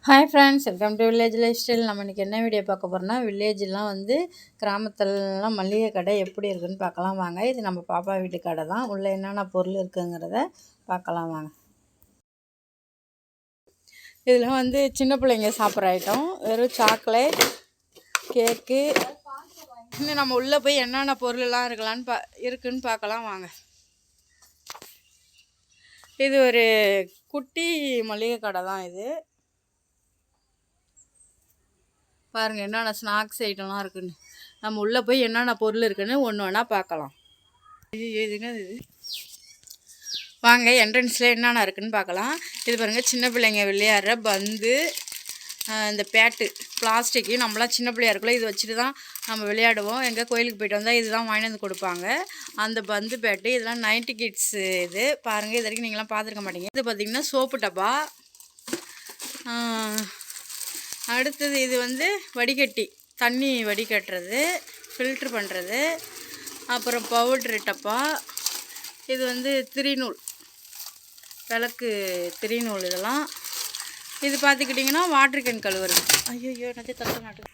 Hi friends, welcome to village life style. நம்ம இன்றைக்கி என்ன வீடியோ பார்க்க போகிறோம்னா, வில்லேஜெலாம் வந்து கிராமத்துலலாம் மளிகை கடை எப்படி இருக்குதுன்னு பார்க்கலாம் வாங்க. இது நம்ம பாப்பா வீட்டு கடை தான். உள்ளே என்னென்ன பொருள் இருக்குங்கிறத பார்க்கலாம் வாங்க. இதில் வந்து சின்ன பிள்ளைங்க சாப்பிட்ற ஐட்டம், வெறும் சாக்லேட், கேக்கு. இன்னும் நம்ம உள்ளே போய் என்னென்ன பொருளெலாம் இருக்குன்னு பார்க்கலாம் வாங்க. இது ஒரு குட்டி மளிகை கடை தான் இது. பாருங்கள் என்னென்ன ஸ்நாக்ஸ் ஐட்டம்லாம் இருக்குன்னு. நம்ம உள்ளே போய் என்னென்ன பொருள் இருக்குன்னு ஒன்று ஒன்றா பார்க்கலாம். இதுங்க இது வாங்க, என்ட்ரன்ஸில் என்னென்ன இருக்குதுன்னு பார்க்கலாம். இது பாருங்கள், சின்ன பிள்ளைங்க விளையாடுற பந்து, இந்த பேட்டு பிளாஸ்டிக்கு. நம்மளாம் சின்ன பிள்ளையா இருக்குள்ள இது வச்சுட்டு தான் நம்ம விளையாடுவோம். எங்கே கோயிலுக்கு போய்ட்டு வந்தால் இதுதான் வாங்கி வந்து கொடுப்பாங்க, அந்த பந்து பேட்டு. இதெல்லாம் 90 கிட்ஸு. இது பாருங்கள், இது வரைக்கும் நீங்களாம் பார்த்துருக்க மாட்டீங்க. இது பார்த்திங்கன்னா சோப்பு டப்பா. அடுத்தது இது வந்து வடிகட்டி, தண்ணி வடிகட்டுறது, ஃபில்ட்ரு பண்ணுறது. அப்புறம் பவுட்ரு டப்பா. இது வந்து திரிநூல், விளக்கு திரிநூல். இதெல்லாம் இது பார்த்துக்கிட்டிங்கன்னா வாட்ரு கேன் கழுவுறது. ஐயோ என்னது தட்ட மாட்டேன்.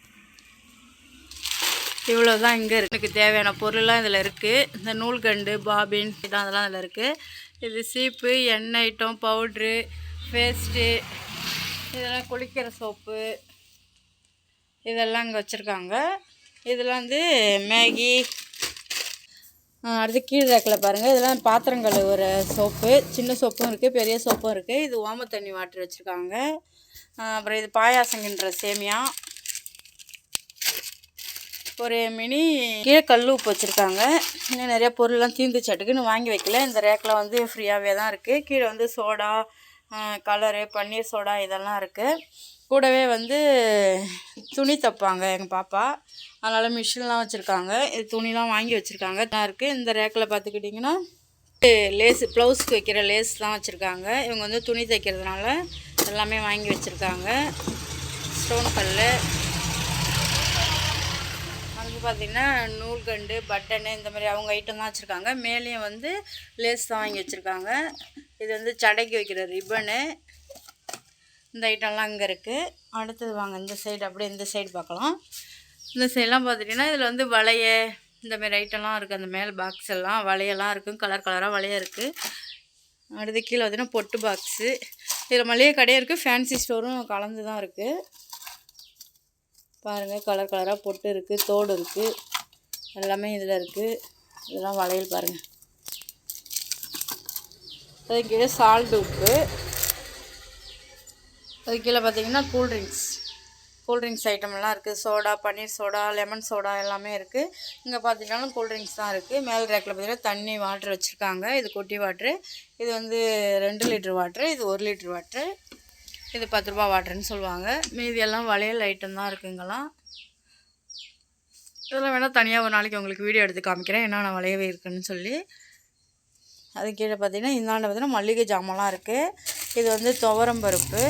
இவ்வளோ தான் இங்கே இருக்குது. எனக்கு தேவையான பொருள்லாம் இதில் இருக்குது. இந்த நூல்கண்டு, பாபின் அதெல்லாம் இதில் இருக்குது. இது சீப்பு, எண்ணெய் ஐட்டம், பவுட்ரு, பேஸ்ட்டு, இதெல்லாம் குளிக்கிற சோப்பு, இதெல்லாம் இங்கே வச்சுருக்காங்க. இதில் வந்து மேகி. அடுத்து கீழ் ரேக்கில் பாருங்கள், இதெல்லாம் பாத்திரம் கழுவுற சோப்பு. சின்ன சோப்பும் இருக்குது, பெரிய சோப்பும் இருக்குது. இது ஓம தண்ணி வாட்டர் வச்சுருக்காங்க. அப்புறம் இது பாயாசங்கின்ற சேமியா. ஒரு மினி கீழே கல் உப்பு வச்சுருக்காங்க. இன்னும் நிறையா பொருள்லாம் தீர்ந்துச்சட்டுக்குன்னு வாங்கி வைக்கல. இந்த ரேக்கில் வந்து ஃப்ரீயாகவே தான் இருக்குது. கீழே வந்து சோடா, கலரு, பன்னீர் சோடா இதெல்லாம் இருக்குது. கூடவே வந்து துணி தைப்பாங்க எங்கள் பாப்பா, அதனால் மிஷின்லாம் வச்சுருக்காங்க. இது துணிலாம் வாங்கி வச்சுருக்காங்க தான் இருக்குது. இந்த ரேக்கில் பார்த்துக்கிட்டிங்கன்னா லேஸு, ப்ளவுஸ்க்கு வைக்கிற லேஸ் தான் வச்சுருக்காங்க. இவங்க வந்து துணி தைக்கிறதுனால எல்லாமே வாங்கி வச்சுருக்காங்க. ஸ்டோன் கல். அது பார்த்திங்கன்னா நூல்கண்டு, பட்டனு, இந்த மாதிரி அவங்க ஐட்டம் தான் வச்சுருக்காங்க. மேலேயும் வந்து லேஸ் தான் வாங்கி வச்சுருக்காங்க. இது வந்து சடைக்கு வைக்கிற ரிப்பனு. இந்த ஐட்டம்லாம் அங்கே இருக்குது. அடுத்தது வாங்க இந்த சைடு, அப்படியே இந்த சைடு பார்க்கலாம். இந்த சைடெலாம் பார்த்துட்டிங்கன்னா இதில் வந்து வளைய, இந்தமாரி ஐட்டம்லாம் இருக்குது. அந்த மேல் பாக்ஸ் எல்லாம் வளையெல்லாம் இருக்குது, கலர் கலராக வளைய இருக்குது. அடுத்து கீழே பார்த்திங்கன்னா பொட்டு பாக்ஸு. இதில் மளிகை கடையும் இருக்குது, ஃபேன்சி ஸ்டோரும் கலந்து தான் இருக்குது. பாருங்கள், கலர் கலராக பொட்டு இருக்குது, தோடு இருக்குது, எல்லாமே இதில் இருக்குது. இதெல்லாம் வளையல் பாருங்கள். அது கீழே சால்ட் உப்பு. அது கீழே பார்த்திங்கன்னா கூல்ட்ரிங்க்ஸ் ஐட்டம்லாம் இருக்குது. சோடா, பன்னீர் சோடா, லெமன் சோடா எல்லாமே இருக்குது. இங்கே பார்த்திங்கன்னா கூல்ட்ரிங்க்ஸ் தான் இருக்குது. மேல் ரேக்கில் பார்த்திங்கன்னா தண்ணி வாட்ரு வச்சுருக்காங்க. இது கொட்டி வாட்ரு. இது வந்து 2 லிட்ரு வாட்ரு. இது 1 லிட்ரு வாட்ரு. இது 10 ரூபா வாட்டருன்னு சொல்லுவாங்க. மீதி எல்லாம் வளையல் ஐட்டம் தான் இருக்குங்களாம். இதெல்லாம் வேணால் தனியாக ஒரு நாளைக்கு உங்களுக்கு வீடியோ எடுத்து காமிக்கிறேன், என்னென்ன வளையவே இருக்குதுன்னு சொல்லி. அது கீழே பார்த்திங்கன்னா இந்தாண்ட பார்த்திங்கன்னா மல்லிகை ஜாமான்லாம் இருக்குது. இது வந்து துவரம்பருப்பு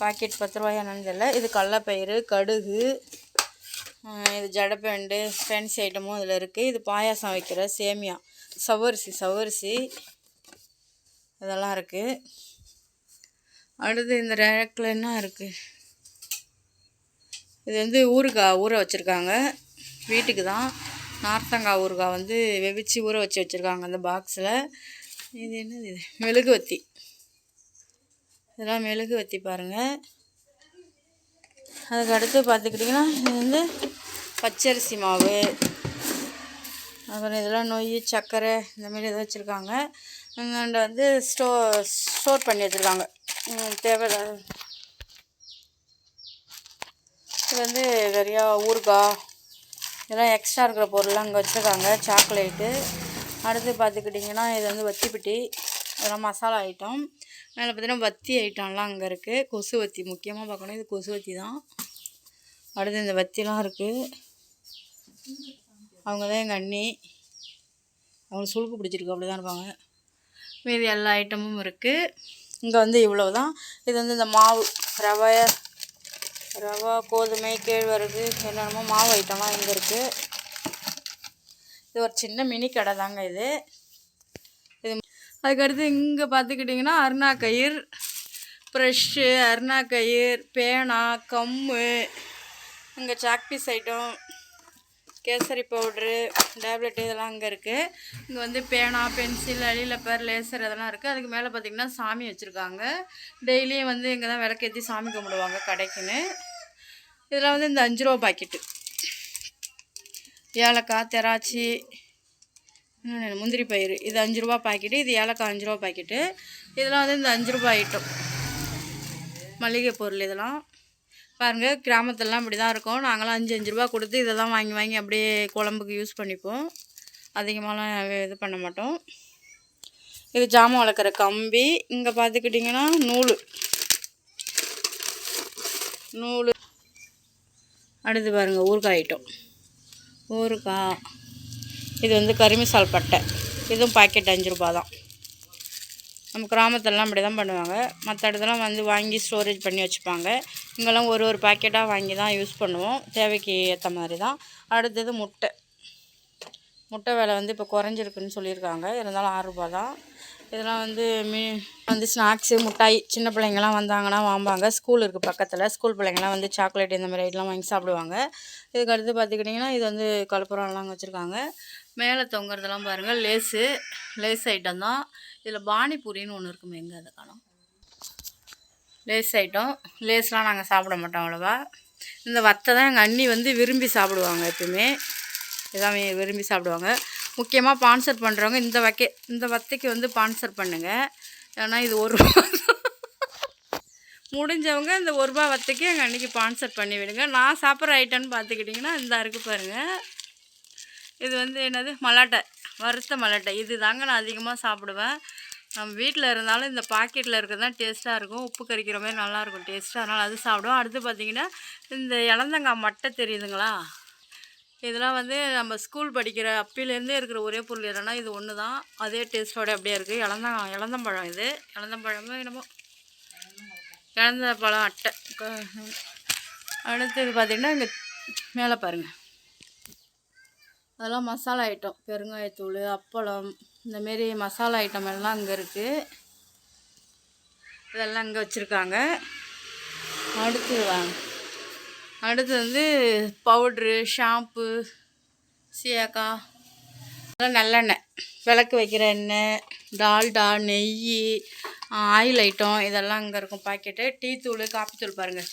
பாக்கெட் 10 ரூபாயா என்னன்னு தெரியல. இது கடலப்பயிறு, கடுகு, இது ஜடப்பேண்டு, ஃபேன்சி ஐட்டமும் இதில் இருக்குது. இது பாயாசம் வைக்கிற சேமியா, சவரிசி இதெல்லாம் இருக்குது. அடுத்து இந்த ரேக்கில் என்ன இருக்குது, இது வந்து ஊறுகாய் ஊற வச்சுருக்காங்க. வீட்டுக்கு தான் நார்த்தங்காய் ஊறுகாய் வந்து வெவிச்சு ஊற வச்சுருக்காங்க அந்த பாக்ஸில். இது என்னது, இது மெழுகுவத்தி. இதெல்லாம் மெழுகுவத்தி பாருங்கள். அதுக்கு அடுத்து பார்த்துக்கிட்டிங்கன்னா இது வந்து பச்சரிசி மாவு. அப்புறம் இதெல்லாம் நொய், சர்க்கரை, இந்தமாரி எதாவது வச்சுருக்காங்க. இந்தாண்ட வந்து ஸ்டோர் பண்ணி வச்சுருக்காங்க தேவை. இது வந்து நிறையா ஊறுகாய், இதெல்லாம் எக்ஸ்ட்ரா இருக்கிற பொருள்லாம் அங்கே வச்சுருக்காங்க. சாக்லேட்டு. அடுத்து பார்த்துக்கிட்டிங்கன்னா இது வந்து வத்திப்பிட்டி, இதெல்லாம் மசாலா ஐட்டம். மேலே பார்த்தீங்கன்னா வத்தி ஐட்டம்லாம் அங்கே இருக்குது. கொசு வத்தி முக்கியமாக பார்க்கணும், இது கொசு வத்தி தான். அடுத்து இந்த வத்திலாம் இருக்குது. அவங்க தான் எங்கள் அண்ணி, அவங்களுக்கு சுளுக்கு பிடிச்சிருக்கு, அப்படி தான் இருப்பாங்க. மீதி எல்லா ஐட்டமும் இருக்குது. இங்கே வந்து இவ்வளோ தான். இது வந்து இந்த மாவு, ரவா, கோதுமை, கேழ்வரகு, என்னென்னமோ மாவு ஐட்டம்லாம் இங்கே இருக்குது. இது ஒரு சின்ன மினி கடை தாங்க இது. அதுக்கடுத்து இங்கே பார்த்துக்கிட்டிங்கன்னா அருணா கயிர், ப்ரெஷ்ஷு, அருணா கயிறு, பேனா, கம்மு, இங்கே chalk piece item, kesari powder, tablet இதெல்லாம் அங்கே இருக்குது. இங்கே வந்து பேனா, பென்சில், அலிலப்பர், லேசர் இதெல்லாம் இருக்குது. அதுக்கு மேலே பார்த்திங்கன்னா சாமி வச்சுருக்காங்க. டெய்லியும் வந்து இங்கே தான் விளக்கேற்றி சாமி கும்பிடுவாங்க கடைக்குன்னு. இதெல்லாம் வந்து இந்த 5 ரூபா பாக்கெட்டு. ஏலக்காய், திராட்சை, முந்திரி பயிறு, இது 5 ரூபா பாக்கெட்டு. இது ஏலக்காய் 5 ரூபா பாக்கெட்டு. இதெல்லாம் வந்து இந்த 5 ரூபா ஐட்டம், மளிகை பொருள். இதெல்லாம் பாருங்கள், கிராமத்துலலாம் இப்படி தான் இருக்கும். நாங்களாம் 5 ரூபா கொடுத்து இதை தான் வாங்கி வாங்கி அப்படியே குழம்புக்கு யூஸ் பண்ணிப்போம். அதிகமாகலாம் இது பண்ண மாட்டோம். இது ஜாமான் வளர்க்குற கம்பி. இங்கே பார்த்துக்கிட்டிங்கன்னா நூல். அடுத்து பாருங்கள், ஊறுகாய் ஐட்டம். ஊறுகாய் இது வந்து கரிமிசால் பட்டை. இதுவும் பாக்கெட் 5 ரூபா தான். நம்ம கிராமத்திலலாம் அப்படி தான் பண்ணுவாங்க. மற்ற இடத்துலாம் வந்து வாங்கி ஸ்டோரேஜ் பண்ணி வச்சுப்பாங்க. இங்கெல்லாம் ஒரு பாக்கெட்டாக வாங்கி தான் யூஸ் பண்ணுவோம், தேவைக்கு ஏற்ற மாதிரி தான். அடுத்தது முட்டை விலை வந்து இப்போ குறைஞ்சிருக்குன்னு சொல்லியிருக்காங்க. இருந்தாலும் 6 ரூபா தான். இதெல்லாம் வந்து ஸ்நாக்ஸு, மிட்டாய், சின்ன பிள்ளைங்கள்லாம் வந்தாங்கன்னா வாங்குவாங்க. ஸ்கூல் இருக்குது பக்கத்தில். ஸ்கூல் பிள்ளைங்கள்லாம் வந்து சாக்லேட் இந்த மாதிரி ஐட்டம்லாம் வாங்கி சாப்பிடுவாங்க. இதுக்கு அடுத்து பார்த்துக்கிட்டிங்கன்னா இது வந்து கற்பூரம்லாம் வச்சுருக்காங்க. மேலே தொங்குறதெல்லாம் பாருங்கள், லேஸ் ஐட்டம் தான். இதில் பானிபூரின்னு ஒன்று இருக்குமே, எங்கே அதை காணோம். Lace item. லேஸ்லாம் நாங்கள் சாப்பிட மாட்டோம் அவ்வளோவா. இந்த வத்தை தான் எங்கள் அண்ணி வந்து விரும்பி சாப்பிடுவாங்க. எப்பயுமே இதான் விரும்பி சாப்பிடுவாங்க. முக்கியமாக ஸ்பான்சர் பண்ணுறவங்க இந்த வத்தைக்கு வந்து ஸ்பான்சர் பண்ணுங்கள். ஏன்னா இது 1 ரூபா. முடிஞ்சவங்க இந்த 1 ரூபா வத்தைக்கு எங்கள் அன்றைக்கி ஸ்பான்சர் பண்ணி விடுங்க. நான் சாப்பிட்ற ஐட்டம்னு பார்த்துக்கிட்டிங்கன்னா இந்த இருக்குது பாருங்கள். இது வந்து என்னது, மலாட்டை, வறுத்த மலாட்டை. இது தாங்க நான் அதிகமாக சாப்பிடுவேன். நம்ம வீட்டில் இருந்தாலும் இந்த பாக்கெட்டில் இருக்கிறது தான் டேஸ்ட்டாக இருக்கும். உப்பு கறிக்கிற மாதிரி நல்லாயிருக்கும் டேஸ்ட்டு. அதனால் அது சாப்பிடுவோம். அடுத்து பார்த்திங்கன்னா இந்த இளந்தங்காய் மட்டை தெரியுதுங்களா? இதெல்லாம் வந்து நம்ம ஸ்கூல் படிக்கிற அப்பிலேருந்தே இருக்கிற ஒரே பொருள் என்னென்னா இது ஒன்று தான். அதே டேஸ்ட்டோடு அப்படியே இருக்குது. இளந்தம்பழம். இது இளந்தம்பழமோ என்னமோ, இளந்த பழம் அட்டை. அடுத்து இது பார்த்திங்கன்னா இங்கே மேலே பாருங்கள், அதெல்லாம் மசாலா ஐட்டம். பெருங்காயத்தூள், அப்பளம், இந்தமாரி மசாலா ஐட்டம் எல்லாம் அங்கே இருக்குது. இதெல்லாம் இங்கே வச்சுருக்காங்க. அடுத்து வந்து பவுட்ரு, ஷாம்பு, சீயக்காய், அதெல்லாம் நல்லெண்ணெய், விளக்கு வைக்கிற எண்ணெய், டால்டா, நெய், ஆயில் ஐட்டம் இதெல்லாம் அங்கே இருக்கும் பாக்கெட்டு. டீத்தூள், காப்பித்தூள் பாருங்கள்.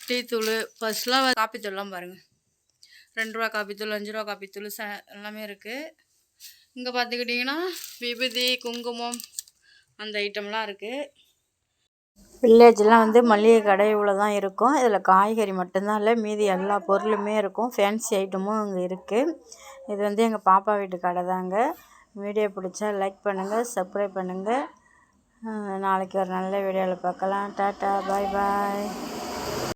டீத்தூள் ஃபஸ்ட்லாம் காப்பித்தூள்லாம் பாருங்கள், 2 ரூபா காப்பித்தூள், 5 ரூபா காப்பித்தூள் எல்லாமே இருக்குது. இங்கே பார்த்துக்கிட்டிங்கன்னா விபூதி, குங்குமம் அந்த ஐட்டம்லாம் இருக்குது. வில்லேஜெலாம் வந்து மளிகை கடை இவ்வளோ தான் இருக்கும். இதில் காய்கறி மட்டும்தான் இல்லை, மீதி எல்லா பொருளுமே இருக்கும். ஃபேன்சி ஐட்டமும் அங்கே இருக்குது. இது வந்து எங்கள் பாப்பா வீட்டு கடை தாங்க. வீடியோ பிடிச்சா லைக் பண்ணுங்கள், சப்ஸ்கிரைப் பண்ணுங்கள். நாளைக்கு ஒரு நல்ல வீடியோவில் பார்க்கலாம். டாட்டா, பாய் பாய்.